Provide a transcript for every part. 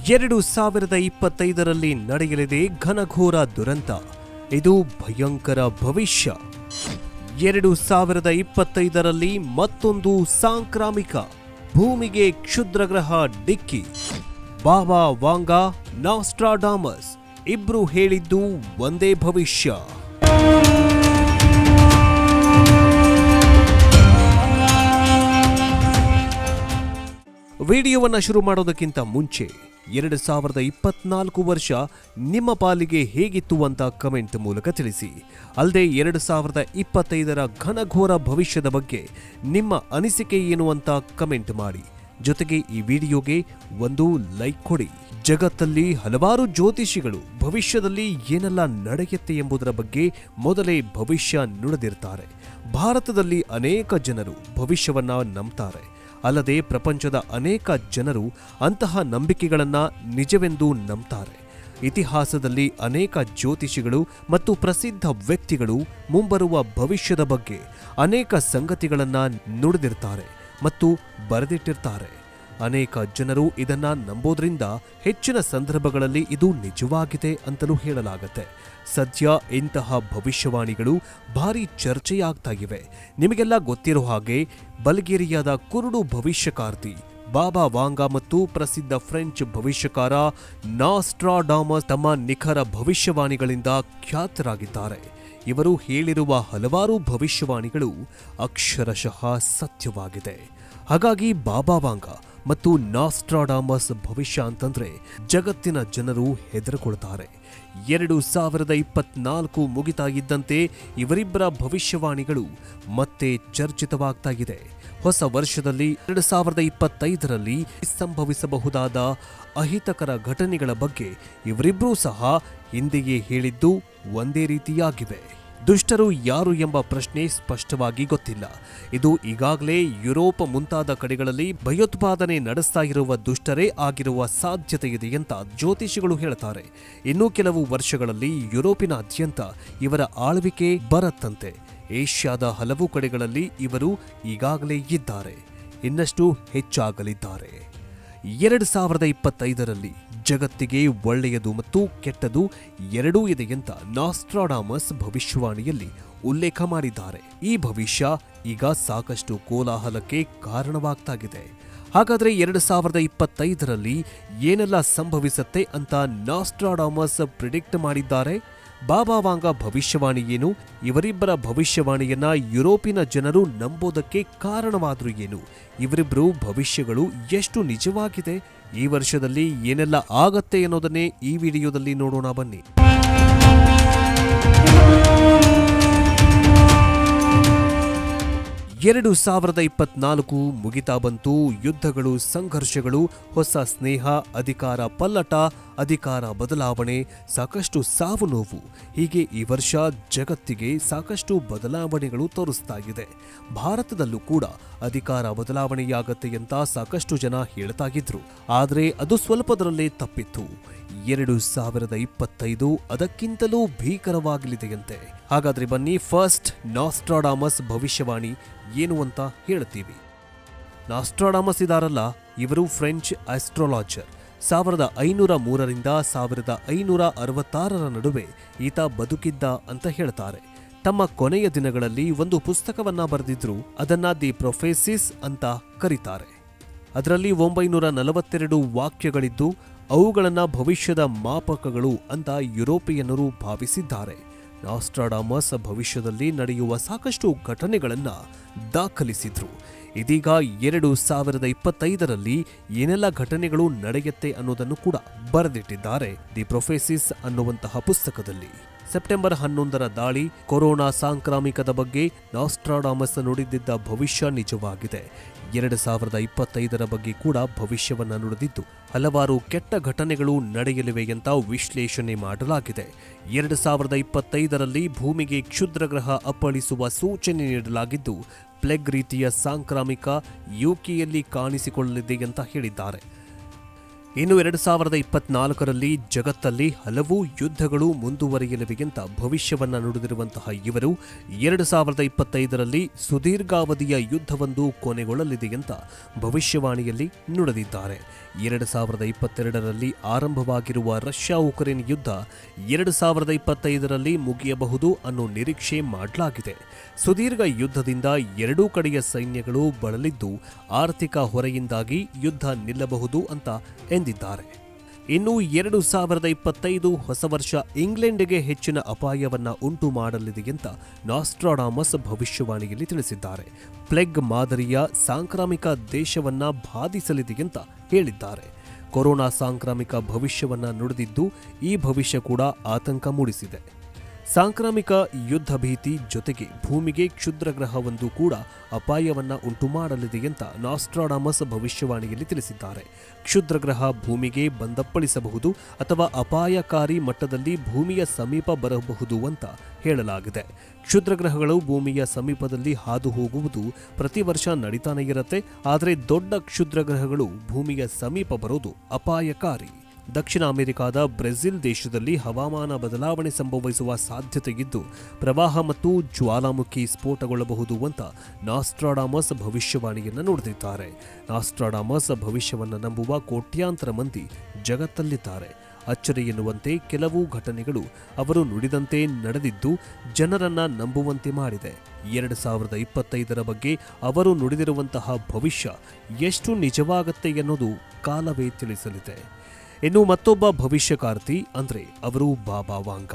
2025ರಲ್ಲಿ ನಡೆಯಲಿದೆ ಘನಘೋರ ದುರಂತ. ಇದು ಭಯಂಕರ ಭವಿಷ್ಯ. 2025ರಲ್ಲಿ ಮತ್ತೊಂದು ಸಾಂಕ್ರಾಮಿಕ. ಭೂಮಿಗೆ ಕ್ಷುದ್ರಗ್ರಹ ಡಿಕ್ಕಿ. ಬಾಬಾ ವಾಂಗಾ, ನಾಸ್ಟ್ರಾಡಾಮಸ್ ಇಬ್ರು ಹೇಳಿದ್ದು ಒಂದೇ ಭವಿಷ್ಯ. ವಿಡಿಯೋವನ್ನು ಶುರು ಮಾಡೋದಕ್ಕಿಂತ ಮುಂಚೆ 2024 ವರ್ಷ ನಿಮ್ಮ ಪಾಲಿಗೆ ಹೇಗಿತ್ತು ಅಂತ ಕಮೆಂಟ್ ಮೂಲಕ ತಿಳಿಸಿ. ಅಲ್ಲದೆ 2025ರ ಘನಘೋರ ಭವಿಷ್ಯದ ಬಗ್ಗೆ ನಿಮ್ಮ ಅನಿಸಿಕೆ ಏನು ಅಂತ ಕಮೆಂಟ್ ಮಾಡಿ. ಜೊತೆಗೆ ಈ ವಿಡಿಯೋಗೆ ಒಂದು ಲೈಕ್ ಕೊಡಿ. ಜಗತ್ತಲ್ಲಿ ಹಲವಾರು ಜ್ಯೋತಿಷಿಗಳು ಭವಿಷ್ಯದಲ್ಲಿ ಏನೆಲ್ಲ ನಡೆಯುತ್ತೆ ಎಂಬುದರ ಬಗ್ಗೆ ಮೊದಲೇ ಭವಿಷ್ಯ ನುಡಿದಿರ್ತಾರೆ. ಭಾರತದಲ್ಲಿ ಅನೇಕ ಜನರು ಭವಿಷ್ಯವನ್ನ ನಂಬ್ತಾರೆ. ಅಲ್ಲದೆ ಪ್ರಪಂಚದ ಅನೇಕ ಜನರು ಅಂತಹ ನಂಬಿಕೆಗಳನ್ನು ನಿಜವೆಂದು ನಂಬ್ತಾರೆ. ಇತಿಹಾಸದಲ್ಲಿ ಅನೇಕ ಜ್ಯೋತಿಷಿಗಳು ಮತ್ತು ಪ್ರಸಿದ್ಧ ವ್ಯಕ್ತಿಗಳು ಮುಂಬರುವ ಭವಿಷ್ಯದ ಬಗ್ಗೆ ಅನೇಕ ಸಂಗತಿಗಳನ್ನು ನುಡಿದಿರ್ತಾರೆ ಮತ್ತು ಬರೆದಿಟ್ಟಿರ್ತಾರೆ. ಅನೇಕ ಜನರು ಇದನ್ನ ನಂಬೋದ್ರಿಂದ ಹೆಚ್ಚಿನ ಸಂದರ್ಭಗಳಲ್ಲಿ ಇದು ನಿಜವಾಗಿದೆ ಅಂತಲೂ ಹೇಳಲಾಗುತ್ತೆ. ಸದ್ಯ ಇಂತಹ ಭವಿಷ್ಯವಾಣಿಗಳು ಭಾರಿ ಚರ್ಚೆಯಾಗ್ತಾ ಇವೆ. ನಿಮಗೆಲ್ಲ ಗೊತ್ತಿರೋ ಹಾಗೆ ಬಲ್ಗೇರಿಯಾದ ಕುರುಡು ಭವಿಷ್ಯಕಾರ್ತಿ ಬಾಬಾ ವಾಂಗಾ ಮತ್ತು ಪ್ರಸಿದ್ಧ ಫ್ರೆಂಚ್ ಭವಿಷ್ಯಕಾರ ನಾಸ್ಟ್ರಾಡಾಮಸ್ ತಮ್ಮ ನಿಖರ ಭವಿಷ್ಯವಾಣಿಗಳಿಂದ ಖ್ಯಾತರಾಗಿದ್ದಾರೆ. ಇವರು ಹೇಳಿರುವ ಹಲವಾರು ಭವಿಷ್ಯವಾಣಿಗಳು ಅಕ್ಷರಶಃ ಸತ್ಯವಾಗಿದೆ. ಹಾಗಾಗಿ ಬಾಬಾ ವಾಂಗಾ ಮತ್ತು ನಾಸ್ಟ್ರಾಡಾಮಸ್ ಭವಿಷ್ಯ ಅಂತಂದ್ರೆ ಜಗತ್ತಿನ ಜನರು ಹೆದರಿಕೊಳ್ತಾರೆ. 2024 ಮುಗಿತಾ ಇದ್ದಂತೆ ಇವರಿಬ್ಬರ ಭವಿಷ್ಯವಾಣಿಗಳು ಮತ್ತೆ ಚರ್ಚಿತವಾಗ್ತಾ ಇದೆ. ಹೊಸ ವರ್ಷದಲ್ಲಿ 2025ರಲ್ಲಿ ಸಂಭವಿಸಬಹುದಾದ ಅಹಿತಕರ ಘಟನೆಗಳ ಬಗ್ಗೆ ಇವರಿಬ್ಬರೂ ಸಹ ಹಿಂದೆಯೇ ಹೇಳಿದ್ದು ಒಂದೇ ರೀತಿಯಾಗಿವೆ. ದುಷ್ಟರು ಯಾರು ಎಂಬ ಪ್ರಶ್ನೆ ಸ್ಪಷ್ಟವಾಗಿ ಗೊತ್ತಿಲ್ಲ. ಇದು ಈಗಾಗಲೇ ಯುರೋಪ್ ಮುಂತಾದ ಕಡೆಗಳಲ್ಲಿ ಭಯೋತ್ಪಾದನೆ ನಡೆಸ್ತಾ ಇರುವ ದುಷ್ಟರೇ ಆಗಿರುವ ಸಾಧ್ಯತೆ ಇದೆ ಅಂತ ಜ್ಯೋತಿಷಿಗಳು ಹೇಳ್ತಾರೆ. ಇನ್ನು ಕೆಲವು ವರ್ಷಗಳಲ್ಲಿ ಯುರೋಪಿನಾದ್ಯಂತ ಇವರ ಆಳ್ವಿಕೆ ಬರತ್ತಂತೆ. ಏಷ್ಯಾದ ಹಲವು ಕಡೆಗಳಲ್ಲಿ ಇವರು ಈಗಾಗಲೇ ಇದ್ದಾರೆ, ಇನ್ನಷ್ಟು ಹೆಚ್ಚಾಗಲಿದ್ದಾರೆ. 2025ರಲ್ಲಿ ಜಗತ್ತಿಗೆ ಒಳ್ಳೆಯದು ಮತ್ತು ಕೆಟ್ಟದು ಎರಡೂ ಇದೆ ಅಂತ ನಾಸ್ಟ್ರಾಡಾಮಸ್ ಭವಿಷ್ಯವಾಣಿಯಲ್ಲಿ ಉಲ್ಲೇಖ ಮಾಡಿದ್ದಾರೆ. ಈ ಭವಿಷ್ಯ ಈಗ ಸಾಕಷ್ಟು ಕೋಲಾಹಲಕ್ಕೆ ಕಾರಣವಾಗ್ತಾಗಿದೆ. ಹಾಗಾದ್ರೆ 2025ರಲ್ಲಿ ಏನೆಲ್ಲ ಸಂಭವಿಸುತ್ತೆ ಅಂತ ನಾಸ್ಟ್ರಾಡಾಮಸ್ ಪ್ರಿಡಿಕ್ಟ್ ಮಾಡಿದ್ದಾರೆ? ಬಾಬಾ ವಾಂಗಾ ಭವಿಷ್ಯವಾಣಿ ಏನು? ಇವರಿಬ್ಬರ ಭವಿಷ್ಯವಾಣಿಯನ್ನ ಯುರೋಪಿನ ಜನರು ನಂಬೋದಕ್ಕೆ ಕಾರಣವಾದ್ರು ಏನು? ಇವರಿಬ್ಬರು ಭವಿಷ್ಯಗಳು ಎಷ್ಟು ನಿಜವಾಗಿದೆ? ಈ ವರ್ಷದಲ್ಲಿ ಏನೆಲ್ಲ ಆಗತ್ತೆ ಅನ್ನೋದನ್ನೇ ಈ ವಿಡಿಯೋದಲ್ಲಿ ನೋಡೋಣ ಬನ್ನಿ. 2024 ಮುಗಿತಾ ಬಂತು. ಯುದ್ಧಗಳು, ಸಂಘರ್ಷಗಳು, ಹೊಸ ಸ್ನೇಹ, ಅಧಿಕಾರ ಪಲ್ಲಟ, ಅಧಿಕಾರ ಬದಲಾವಣೆ, ಸಾಕಷ್ಟು ಸಾವು ನೋವು. ಹೀಗೆ ಈ ವರ್ಷ ಜಗತ್ತಿಗೆ ಸಾಕಷ್ಟು ಬದಲಾವಣೆಗಳು ತೋರಿಸ್ತಾ ಇದೆ. ಭಾರತದಲ್ಲೂ ಕೂಡ ಅಧಿಕಾರ ಬದಲಾವಣೆಯಾಗತ್ತೆ ಅಂತ ಸಾಕಷ್ಟು ಜನ ಹೇಳ್ತಾ ಇದ್ರು. ಆದ್ರೆ ಅದು ಸ್ವಲ್ಪದರಲ್ಲೇ ತಪ್ಪಿತ್ತು. 2025 ಅದಕ್ಕಿಂತಲೂ ಭೀಕರವಾಗಲಿದೆಯಂತೆ. ಹಾಗಾದ್ರೆ ಬನ್ನಿ ಫಸ್ಟ್ ನಾಸ್ಟ್ರಾಡಾಮಸ್ ಭವಿಷ್ಯವಾಣಿ ಏನು ಅಂತ ಹೇಳ್ತೀವಿ. ನಾಸ್ಟ್ರಾಡಾಮಸ್ ಇದಾರಲ್ಲ, ಇವರು ಫ್ರೆಂಚ್ ಆಸ್ಟ್ರಾಲಜರ್. 1503ರಿಂದ 1566ರ ನಡುವೆ ಈತ ಬದುಕಿದ್ದ ಅಂತ ಹೇಳ್ತಾರೆ. ತಮ್ಮ ಕೊನೆಯ ದಿನಗಳಲ್ಲಿ ಒಂದು ಪುಸ್ತಕವನ್ನ ಬರೆದಿದ್ರು. ಅದನ್ನ ದಿ ಪ್ರೊಫೆಸಿಸ್ ಅಂತ ಕರೀತಾರೆ. ಅದರಲ್ಲಿ 942 ವಾಕ್ಯಗಳಿದ್ದು ಅವುಗಳನ್ನ ಭವಿಷ್ಯದ ಮಾಪಕಗಳು ಅಂತ ಯುರೋಪಿಯನ್ನರು ಭಾವಿಸಿದ್ದಾರೆ. ನಾಸ್ಟ್ರಾಡಾಮಸ್ ಭವಿಷ್ಯದಲ್ಲಿ ನಡೆಯುವ ಸಾಕಷ್ಟು ಘಟನೆಗಳನ್ನ ದಾಖಲಿಸಿದ್ರು. ಇದೀಗ 2025ರಲ್ಲಿ ಏನೆಲ್ಲ ಘಟನೆಗಳು ನಡೆಯುತ್ತೆ ಅನ್ನೋದನ್ನು ಕೂಡ ಬರೆದಿಟ್ಟಿದ್ದಾರೆ ದಿ ಪ್ರೊಫೆಸಿಸ್ ಅನ್ನುವಂತಹ ಪುಸ್ತಕದಲ್ಲಿ. ಸೆಪ್ಟೆಂಬರ್ 11ರ ದಾಳಿ, ಕೊರೋನಾ ಸಾಂಕ್ರಾಮಿಕದ ಬಗ್ಗೆ ನಾಸ್ಟ್ರಾಡಾಮಸ್ ನುಡಿದಿದ್ದ ಭವಿಷ್ಯ ನಿಜವಾಗಿದೆ. 2025ರ ಬಗ್ಗೆ ಕೂಡ ಭವಿಷ್ಯವನ್ನ ನುಡಿದಿದ್ದು ಹಲವಾರು ಕೆಟ್ಟ ಘಟನೆಗಳು ನಡೆಯಲಿವೆ ಅಂತ ವಿಶ್ಲೇಷಣೆ ಮಾಡಲಾಗಿದೆ. 2025ರಲ್ಲಿ ಭೂಮಿಗೆ ಕ್ಷುದ್ರಗ್ರಹ ಅಪ್ಪಳಿಸುವ ಸೂಚನೆ ನೀಡಲಾಗಿದ್ದು ಪ್ಲೇಗ್ ರೀತಿಯ ಸಾಂಕ್ರಾಮಿಕ ಯುಕೆಯಲ್ಲಿ ಕಾಣಿಸಿಕೊಳ್ಳಲಿದೆ ಅಂತ ಹೇಳಿದ್ದಾರೆ. ಇನ್ನು 2024ರಲ್ಲಿ ಜಗತ್ತಲ್ಲಿ ಹಲವು ಯುದ್ಧಗಳು ಮುಂದುವರಿಯಲಿವೆಯಂತ ಭವಿಷ್ಯವನ್ನ ನುಡಿದಿರುವಂತಹ ಇವರು 2025ರಲ್ಲಿ ಸುದೀರ್ಘಾವಧಿಯ ಯುದ್ಧವೊಂದು ಕೊನೆಗೊಳ್ಳಲಿದೆಯಂತ ಭವಿಷ್ಯವಾಣಿಯಲ್ಲಿ ನುಡಿದಿದ್ದಾರೆ. 2022ರಲ್ಲಿ ಆರಂಭವಾಗಿರುವ ರಷ್ಯಾ ಉಕ್ರೇನ್ ಯುದ್ಧ 2025ರಲ್ಲಿ ಮುಗಿಯಬಹುದು ಅನ್ನೋ ನಿರೀಕ್ಷೆ ಮಾಡಲಾಗಿದೆ. ಸುದೀರ್ಘ ಯುದ್ಧದಿಂದ ಎರಡೂ ಕಡೆಯ ಸೈನ್ಯಗಳು ಬಳಲಿದ್ದು ಆರ್ಥಿಕ ಹೊರೆಯಿಂದಾಗಿ ಯುದ್ಧ ನಿಲ್ಲಬಹುದು ಅಂತ ಎಂದಿದ್ದಾರೆ. ಇನ್ನು 2025 ಹೊಸ ವರ್ಷ ಇಂಗ್ಲೆಂಡ್ಗೆ ಹೆಚ್ಚಿನ ಅಪಾಯವನ್ನ ಉಂಟು ಮಾಡಲಿದೆಯಂತ ನಾಸ್ಟ್ರಾಡಾಮಸ್ ಭವಿಷ್ಯವಾಣಿಯಲ್ಲಿ ತಿಳಿಸಿದ್ದಾರೆ. ಪ್ಲೇಗ್ ಮಾದರಿಯ ಸಾಂಕ್ರಾಮಿಕ ದೇಶವನ್ನ ಬಾಧಿಸಲಿದೆಯಂತ ಹೇಳಿದ್ದಾರೆ. ಕೊರೋನಾ ಸಾಂಕ್ರಾಮಿಕ ಭವಿಷ್ಯವನ್ನ ನುಡಿದಿದ್ದು ಈ ಭವಿಷ್ಯ ಕೂಡ ಆತಂಕ ಮೂಡಿಸಿದೆ. ಸಾಂಕ್ರಾಮಿಕ ಯುದ್ಧ ಭೀತಿ ಜೊತೆಗೆ ಭೂಮಿಗೆ ಕ್ಷುದ್ರಗ್ರಹವೊಂದು ಕೂಡ ಅಪಾಯವನ್ನ ಉಂಟು ಮಾಡಲಿದೆಯಂತ ನಾಸ್ಟ್ರಾಡಾಮಸ್ ಭವಿಷ್ಯವಾಣಿಯಲ್ಲಿ ತಿಳಿಸಿದ್ದಾರೆ. ಕ್ಷುದ್ರಗ್ರಹ ಭೂಮಿಗೆ ಬಂದಪ್ಪಳಿಸಬಹುದು ಅಥವಾ ಅಪಾಯಕಾರಿ ಮಟ್ಟದಲ್ಲಿ ಭೂಮಿಯ ಸಮೀಪ ಬರಬಹುದು ಅಂತ ಹೇಳಲಾಗಿದೆ. ಕ್ಷುದ್ರಗ್ರಹಗಳು ಭೂಮಿಯ ಸಮೀಪದಲ್ಲಿ ಹಾದು ಹೋಗುವುದು ಪ್ರತಿ ವರ್ಷ ನಡೀತಾನೆ ಇರುತ್ತೆ. ಆದರೆ ದೊಡ್ಡ ಕ್ಷುದ್ರಗ್ರಹಗಳು ಭೂಮಿಯ ಸಮೀಪ ಬರೋದು ಅಪಾಯಕಾರಿ. ದಕ್ಷಿಣ ಅಮೆರಿಕಾದ ಬ್ರೆಜಿಲ್ ದೇಶದಲ್ಲಿ ಹವಾಮಾನ ಬದಲಾವಣೆ ಸಂಭವಿಸುವ ಸಾಧ್ಯತೆಯಿದ್ದು ಪ್ರವಾಹ ಮತ್ತು ಜ್ವಾಲಾಮುಖಿ ಸ್ಫೋಟಗೊಳ್ಳಬಹುದು ಅಂತ ನಾಸ್ಟ್ರಾಡಾಮಸ್ ಭವಿಷ್ಯವಾಣಿಯನ್ನು ನುಡಿದಿದ್ದಾರೆ. ನಾಸ್ಟ್ರಾಡಾಮಸ್ ಭವಿಷ್ಯವನ್ನು ನಂಬುವ ಕೋಟ್ಯಾಂತರ ಮಂದಿ ಜಗತ್ತಲ್ಲಿದ್ದಾರೆ. ಅಚ್ಚರಿ ಎನ್ನುವಂತೆ ಕೆಲವು ಘಟನೆಗಳು ಅವರು ನುಡಿದಂತೆ ನಡೆದಿದ್ದು ಜನರನ್ನ ನಂಬುವಂತೆ ಮಾಡಿದೆ. 2025ರ ಬಗ್ಗೆ ಅವರು ನುಡಿದಿರುವಂತಹ ಭವಿಷ್ಯ ಎಷ್ಟು ನಿಜವಾಗತ್ತೆ ಎನ್ನುವುದು ಕಾಲವೇ ತಿಳಿಸಲಿದೆ. ಇನ್ನು ಮತ್ತೊಬ್ಬ ಭವಿಷ್ಯಕಾರ್ತಿ ಅಂದ್ರೆ ಅವರು ಬಾಬಾ ವಾಂಗ.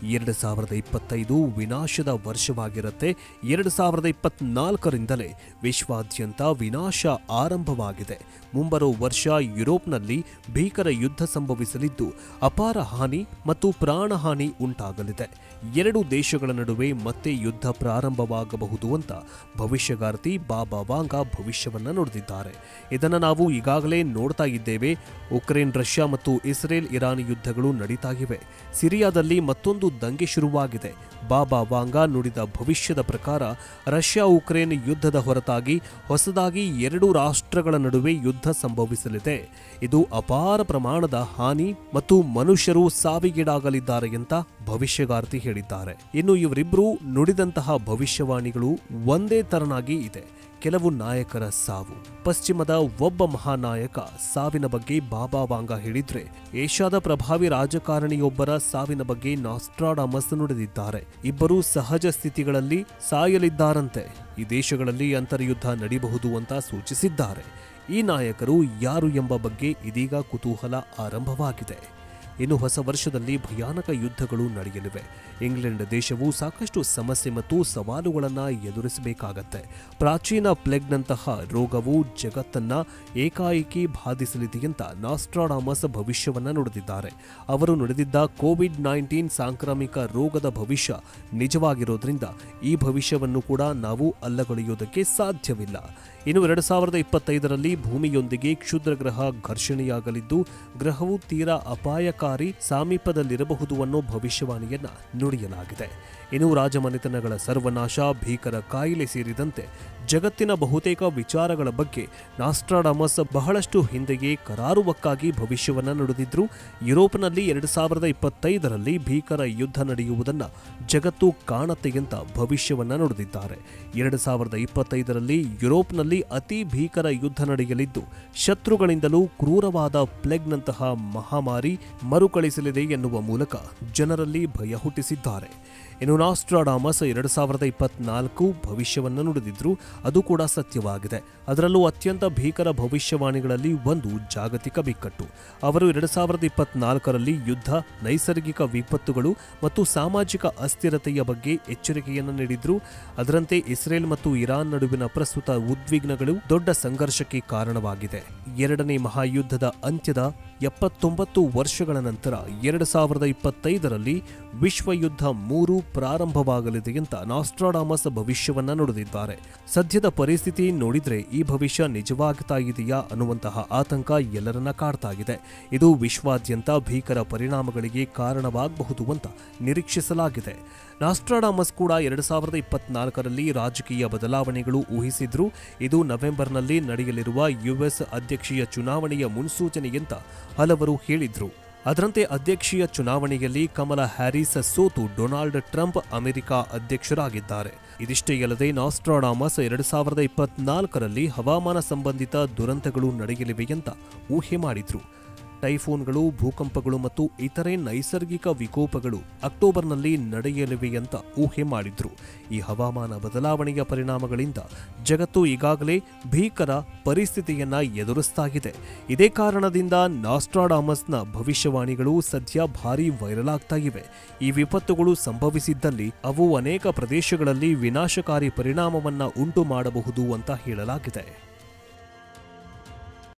2025 ವಿನಾಶದ ವರ್ಷವಾಗಿರುತ್ತೆ. 2024ರಿಂದಲೇ ವಿಶ್ವಾದ್ಯಂತ ವಿನಾಶ ಆರಂಭವಾಗಿದೆ. ಮುಂಬರೋ ವರ್ಷ ಯುರೋಪ್ನಲ್ಲಿ ಭೀಕರ ಯುದ್ಧ ಸಂಭವಿಸಲಿದ್ದು ಅಪಾರ ಹಾನಿ ಮತ್ತು ಪ್ರಾಣಹಾನಿ ಉಂಟಾಗಲಿದೆ. ಎರಡು ದೇಶಗಳ ನಡುವೆ ಮತ್ತೆ ಯುದ್ಧ ಪ್ರಾರಂಭವಾಗಬಹುದು ಅಂತ ಭವಿಷ್ಯಗಾರ್ತಿ ಬಾಬಾ ವಾಂಗ ಭವಿಷ್ಯವನ್ನ ನುಡಿದಿದ್ದಾರೆ. ಇದನ್ನು ನಾವು ಈಗಾಗಲೇ ನೋಡ್ತಾ ಇದ್ದೇವೆ. ಉಕ್ರೇನ್ ರಷ್ಯಾ ಮತ್ತು ಇಸ್ರೇಲ್ ಇರಾನ್ ಯುದ್ಧಗಳು ನಡೀತಾ ಇವೆ. ಸಿರಿಯಾದಲ್ಲಿ ಮತ್ತೊಂದು ದಂಗೆ ಶುರುವಾಗಿದೆ. ಬಾಬಾ ವಾಂಗ ನುಡಿದ ಭವಿಷ್ಯದ ಪ್ರಕಾರ ರಷ್ಯಾ ಉಕ್ರೇನ್ ಯುದ್ಧದ ಹೊರತಾಗಿ ಹೊಸದಾಗಿ ಎರಡು ರಾಷ್ಟ್ರಗಳ ನಡುವೆ ಯುದ್ಧ ಸಂಭವಿಸಲಿದೆ. ಇದು ಅಪಾರ ಪ್ರಮಾಣದ ಹಾನಿ ಮತ್ತು ಮನುಷ್ಯರು ಸಾವಿಗೀಡಾಗಲಿದ್ದಾರೆ ಅಂತ ಭವಿಷ್ಯಗಾರ್ತಿ ಹೇಳಿದ್ದಾರೆ. ಇನ್ನು ಇವರಿಬ್ಬರು ನುಡಿದಂತಹ ಭವಿಷ್ಯವಾಣಿಗಳು ಒಂದೇ ತರನಾಗಿ ಇದೆ. ಕೆಲವು ನಾಯಕರ ಸಾವು, ಪಶ್ಚಿಮದ ಒಬ್ಬ ಮಹಾನಾಯಕ ಸಾವಿನ ಬಗ್ಗೆ ಬಾಬಾ ವಾಂಗ ಹೇಳಿದ್ರೆ, ಏಷ್ಯಾದ ಪ್ರಭಾವಿ ರಾಜಕಾರಣಿಯೊಬ್ಬರ ಸಾವಿನ ಬಗ್ಗೆ ನಾಸ್ಟ್ರಾಡಾಮಸ್ ನುಡಿದಿದ್ದಾರೆ. ಇಬ್ಬರು ಸಹಜ ಸ್ಥಿತಿಗಳಲ್ಲಿ ಸಾಯಲಿದ್ದಾರಂತೆ. ಈ ದೇಶಗಳಲ್ಲಿ ಅಂತರ್ಯುದ್ಧ ನಡೀಬಹುದು ಅಂತ ಸೂಚಿಸಿದ್ದಾರೆ. ಈ ನಾಯಕರು ಯಾರು ಎಂಬ ಬಗ್ಗೆ ಇದೀಗ ಕುತೂಹಲ ಆರಂಭವಾಗಿದೆ. ಇನ್ನು ಹೊಸ ವರ್ಷದಲ್ಲಿ ಭಯಾನಕ ಯುದ್ಧಗಳು ನಡೆಯಲಿವೆ. ಇಂಗ್ಲೆಂಡ್ ದೇಶವು ಸಾಕಷ್ಟು ಸಮಸ್ಯೆ ಮತ್ತು ಸವಾಲುಗಳನ್ನು ಎದುರಿಸಬೇಕಾಗತ್ತೆ. ಪ್ರಾಚೀನ ಪ್ಲೇಗ್ನಂತಹ ರೋಗವು ಜಗತ್ತನ್ನ ಏಕಾಏಕಿ ಬಾಧಿಸಲಿದೆಯಂತ ನಾಸ್ಟ್ರಾಡಾಮಸ್ ಭವಿಷ್ಯವನ್ನ ನುಡಿದಿದ್ದಾರೆ. ಅವರು ನುಡಿದಿದ್ದ ಕೋವಿಡ್-19 ಸಾಂಕ್ರಾಮಿಕ ರೋಗದ ಭವಿಷ್ಯ ನಿಜವಾಗಿರೋದ್ರಿಂದ ಈ ಭವಿಷ್ಯವನ್ನು ಕೂಡ ನಾವು ಅಲ್ಲಗಳೆಯೋದಕ್ಕೆ ಸಾಧ್ಯವಿಲ್ಲ. ಇನ್ನು 2025ರಲ್ಲಿ ಭೂಮಿಯೊಂದಿಗೆ ಕ್ಷುದ್ರಗ್ರಹ ಘರ್ಷಣೆಯಾಗಲಿದ್ದು ಗ್ರಹವು ತೀರಾ ಅಪಾಯಕಾರಿ ಸಮೀಪದಲ್ಲಿರಬಹುದು ಅನ್ನೋ ಭವಿಷ್ಯವಾಣಿಯನ್ನ ನುಡಿಯಲಾಗಿದೆ. ಇನ್ನು ರಾಜಮನೆತನಗಳ ಸರ್ವನಾಶ, ಭೀಕರ ಕಾಯಿಲೆ ಸೇರಿದಂತೆ ಜಗತ್ತಿನ ಬಹುತೇಕ ವಿಚಾರಗಳ ಬಗ್ಗೆ ನಾಸ್ಟ್ರಾಡಾಮಸ್ ಬಹಳಷ್ಟು ಹಿಂದೆಯೇ ಕರಾರುವಕ್ಕಾಗಿ ಭವಿಷ್ಯವನ್ನ ನುಡಿದಿದ್ರು. ಯುರೋಪ್ನಲ್ಲಿ 2025ರಲ್ಲಿ ಭೀಕರ ಯುದ್ಧ ನಡೆಯುವುದನ್ನು ಜಗತ್ತು ಕಾಣುತ್ತೆ ಅಂತ ಭವಿಷ್ಯವನ್ನ ನುಡಿದಿದ್ದಾರೆ. 2025ರಲ್ಲಿ ಯುರೋಪ್ನಲ್ಲಿ ಅತಿ ಭೀಕರ ಯುದ್ಧ ನಡೆಯಲಿದ್ದು ಶತ್ರುಗಳಿಂದಲೂ ಕ್ರೂರವಾದ ಪ್ಲೇಗ್ನಂತಹ ಮಹಾಮಾರಿ ಮರುಕಳಿಸಲಿದೆ ಎನ್ನುವ ಮೂಲಕ ಜನರಲ್ಲಿ ಭಯ ಹುಟ್ಟಿಸಿದ್ದಾರೆ. ಇನ್ನು ನಾಸ್ಟ್ರಾಡಾಮಸ್ 2024 ಭವಿಷ್ಯವನ್ನು ನುಡಿದಿದ್ರು. ಅದು ಕೂಡ ಸತ್ಯವಾಗಿದೆ. ಅದರಲ್ಲೂ ಅತ್ಯಂತ ಭೀಕರ ಭವಿಷ್ಯವಾಣಿಗಳಲ್ಲಿ ಒಂದು ಜಾಗತಿಕ ಬಿಕ್ಕಟ್ಟು. ಅವರು 2024ರಲ್ಲಿ ಯುದ್ಧ, ನೈಸರ್ಗಿಕ ವಿಪತ್ತುಗಳು ಮತ್ತು ಸಾಮಾಜಿಕ ಅಸ್ಥಿರತೆಯ ಬಗ್ಗೆ ಎಚ್ಚರಿಕೆಯನ್ನು ನೀಡಿದ್ರು. ಅದರಂತೆ ಇಸ್ರೇಲ್ ಮತ್ತು ಇರಾನ್ ನಡುವಿನ ಪ್ರಸ್ತುತ ಉದ್ವಿಗ್ನಗಳು ದೊಡ್ಡ ಸಂಘರ್ಷಕ್ಕೆ ಕಾರಣವಾಗಿದೆ. ಎರಡನೇ ಮಹಾಯುದ್ಧದ ಅಂತ್ಯದ 79 ವರ್ಷಗಳ ನಂತರ 2025ರಲ್ಲಿ ವಿಶ್ವಯುದ್ಧ 3 ಪ್ರಾರಂಭವಾಗಲಿದೆ ಅಂತ ನಾಸ್ಟ್ರಾಡಾಮಸ್ ಭವಿಷ್ಯವನ್ನ ನುಡಿದಿದ್ದಾರೆ. ಸದ್ಯದ ಪರಿಸ್ಥಿತಿ ನೋಡಿದ್ರೆ ಈ ಭವಿಷ್ಯ ನಿಜವಾಗ್ತಾ ಇದೆಯಾ ಅನ್ನುವಂತಹ ಆತಂಕ ಎಲ್ಲರನ್ನ ಕಾಡ್ತಾ ಇದೆ. ಇದು ವಿಶ್ವಾದ್ಯಂತ ಭೀಕರ ಪರಿಣಾಮಗಳಿಗೆ ಕಾರಣವಾಗಬಹುದು ಅಂತ ನಿರೀಕ್ಷಿಸಲಾಗಿದೆ. ನಾಸ್ಟ್ರಾಡಾಮಸ್ ಕೂಡ 2024ರಲ್ಲಿ ರಾಜಕೀಯ ಬದಲಾವಣೆಗಳು ಊಹಿಸಿದ್ರು. ಇದು ನವೆಂಬರ್ನಲ್ಲಿ ನಡೆಯಲಿರುವ ಯುಎಸ್ ಅಧ್ಯಕ್ಷೀಯ ಚುನಾವಣೆಯ ಮುನ್ಸೂಚನೆಯಂತ ಹಲವರು ಹೇಳಿದ್ರು. ಅದರಂತೆ ಅಧ್ಯಕ್ಷೀಯ ಚುನಾವಣೆಯಲ್ಲಿ ಕಮಲಾ ಹ್ಯಾರಿಸ್ ಸೋತು ಡೊನಾಲ್ಡ್ ಟ್ರಂಪ್ ಅಮೆರಿಕ ಅಧ್ಯಕ್ಷರಾಗಿದ್ದಾರೆ. ಇದಿಷ್ಟೇ ಅಲ್ಲದೆ ನಾಸ್ಟ್ರಾಡಾಮಸ್ 2024ರಲ್ಲಿ ಹವಾಮಾನ ಸಂಬಂಧಿತ ದುರಂತಗಳು ನಡೆಯಲಿವೆ ಅಂತ ಊಹೆ ಮಾಡಿದ್ರು. ಟೈಫೋನ್ಗಳು, ಭೂಕಂಪಗಳು ಮತ್ತು ಇತರೆ ನೈಸರ್ಗಿಕ ವಿಕೋಪಗಳು ಅಕ್ಟೋಬರ್ನಲ್ಲಿ ನಡೆಯಲಿವೆ ಅಂತ ಊಹೆ ಮಾಡಿದ್ರು. ಈ ಹವಾಮಾನ ಬದಲಾವಣೆಯ ಪರಿಣಾಮಗಳಿಂದ ಜಗತ್ತು ಈಗಾಗಲೇ ಭೀಕರ ಪರಿಸ್ಥಿತಿಯನ್ನ ಎದುರಿಸ್ತಾಗಿದೆ. ಇದೇ ಕಾರಣದಿಂದ ನಾಸ್ಟ್ರಾಡಾಮಸ್ನ ಭವಿಷ್ಯವಾಣಿಗಳು ಸದ್ಯ ಭಾರೀ ವೈರಲ್ ಆಗ್ತಾ ಇವೆ. ಈ ವಿಪತ್ತುಗಳು ಸಂಭವಿಸಿದ್ದಲ್ಲಿ ಅವು ಅನೇಕ ಪ್ರದೇಶಗಳಲ್ಲಿ ವಿನಾಶಕಾರಿ ಪರಿಣಾಮವನ್ನ ಉಂಟು ಮಾಡಬಹುದು ಅಂತ ಹೇಳಲಾಗಿದೆ.